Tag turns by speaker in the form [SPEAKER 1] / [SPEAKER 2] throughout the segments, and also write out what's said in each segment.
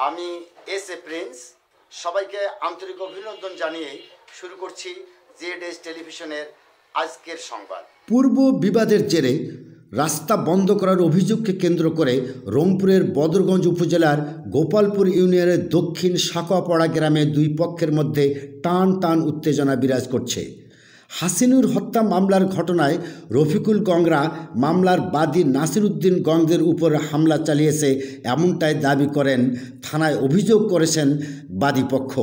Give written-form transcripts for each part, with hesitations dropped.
[SPEAKER 1] আমি S A Prince সবাইকে আন্তরিক অভিনন্দন জানিয়ে শুরু করছি জেড টেলিভিশনের আজকের সংবাদ।
[SPEAKER 2] পূর্ব বিবাদের জেরে রাস্তা বন্ধ করার অভিযোগকে কেন্দ্র করে রংপুরের বদরগঞ্জ উপজেলার গোপালপুর ইউনিয়নের দক্ষিণ সাকুয়াপাড়া গ্রামে দুই পক্ষের মধ্যে টান টান উত্তেজনা বিরাজ করছে। হাসিনুর হত্যা মামলার ঘটনায় রফিকুল গংরা মামলার বাদী নাসির উদ্দিন গঙ্গের উপর হামলা চালিয়েছে এমনটাই দাবি করেন। থানায় অভিযোগ করেছেন বাদীপক্ষ।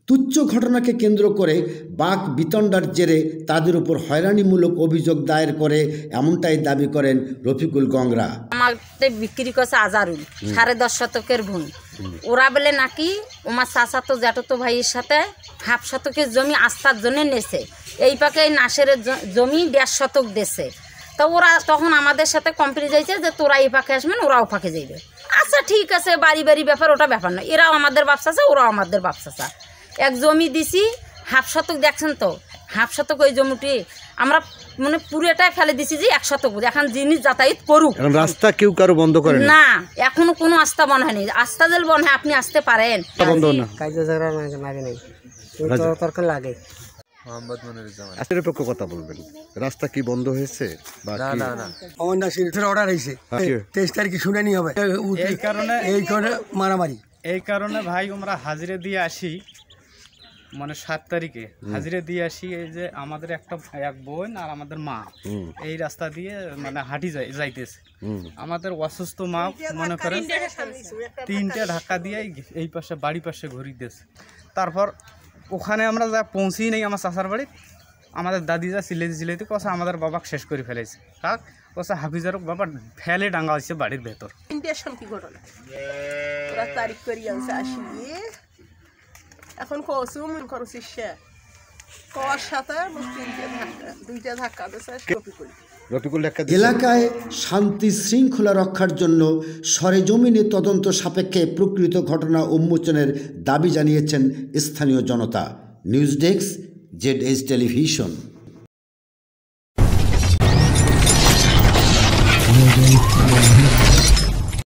[SPEAKER 2] তুচ্ছ ঘটনাকে কেন্দ্র করে বাক বিতণ্ডার জেরে তাদের উপর হয়রানিমূলক অভিযোগ দায়ের করে এমনটাই দাবি করেন রফিকুল গংরা।
[SPEAKER 3] আমাকে বিক্রি করছে আজারুল 10.5 শতকের ভূমি। ওরা বলে নাকি ওমার চাচাতো জ্যাঠতো ভাইয়ের সাথে 1/2 শতকের জমি আস্থার জন্য নেছে, এই পাকে এই নাসেরের জমি 1.5 শতক দেছে। তো ওরা তখন আমাদের সাথে কম্প্রিজ হয়েছে যে তোরা এই পাকে আসবেন, ওরাও পাকে যাইবে। আচ্ছা ঠিক আছে, বাড়ি বাড়ি ব্যাপার, ওটা ব্যাপার না। এরাও আমাদের বাপ চাচা, ওরাও আমাদের বাপ চাচা। এক জমি দিছি 1/2 শতক, দেখছেন তো 1/2 শতক। ওই জমিটি আমরা মানে পুরোটাই ফেলে দিছি যে 1 শতক এখন জিনিস যাতায়াত করুক।
[SPEAKER 4] রাস্তা কেউ কারো বন্ধ করে
[SPEAKER 3] না, এখনো কোনো আস্থা বন হয়নি। আস্থা জেল বন হয়, আপনি আসতে পারেন।
[SPEAKER 4] বন্ধ না,
[SPEAKER 5] কাজে ঝগড়া লাগে নাই, তর্ক লাগে।
[SPEAKER 4] মোহাম্মদ মনিরুজ্জামান আসলে পক্ষ কথা বলবেন। রাস্তা কি বন্ধ হয়েছে?
[SPEAKER 5] না না না, আমার নাসিরের অর্ডার হয়েছে 23 তারিখে শুনানি হবে। এই কারণে মারামারি।
[SPEAKER 6] এই কারণে ভাই আমরা হাজিরে দিয়ে আসি, মানে 7 তারিখে হাজিরে দিয়ে আসি। এই যে আমাদের এক বোন আর আমাদের মা এই রাস্তা দিয়ে মানে হাঁটি যাইতেছে। আমাদের অসুস্থ মা মনে করেন 3টে ধাক্কা দিয়ে এই পাশে বাড়ি পাশে ঘুরিতেছে। তারপর ওখানে আমরা যা পৌঁছি নেই আমার চাচার বাড়ি, আমাদের দাদি যা সিলাইতে কথা আমাদের বাবাকে শেষ করে ফেলেছে। কাক কথা হাফিজার বাবা ফেলে ডাঙ্গা হয়েছে বাড়ির ভেতর।
[SPEAKER 7] কি ঘটনা ওরা তারিখ করি আছে আসি এখন কসুম করছিস কর সাথে 2টা ধাক্কা দিয়েছে।
[SPEAKER 2] এলাকায় শান্তি শৃঙ্খলা রক্ষার জন্য সরেজমিনে তদন্ত সাপেক্ষে প্রকৃত ঘটনা উন্মোচনের দাবি জানিয়েছেন স্থানীয় জনতা। News desk Z television.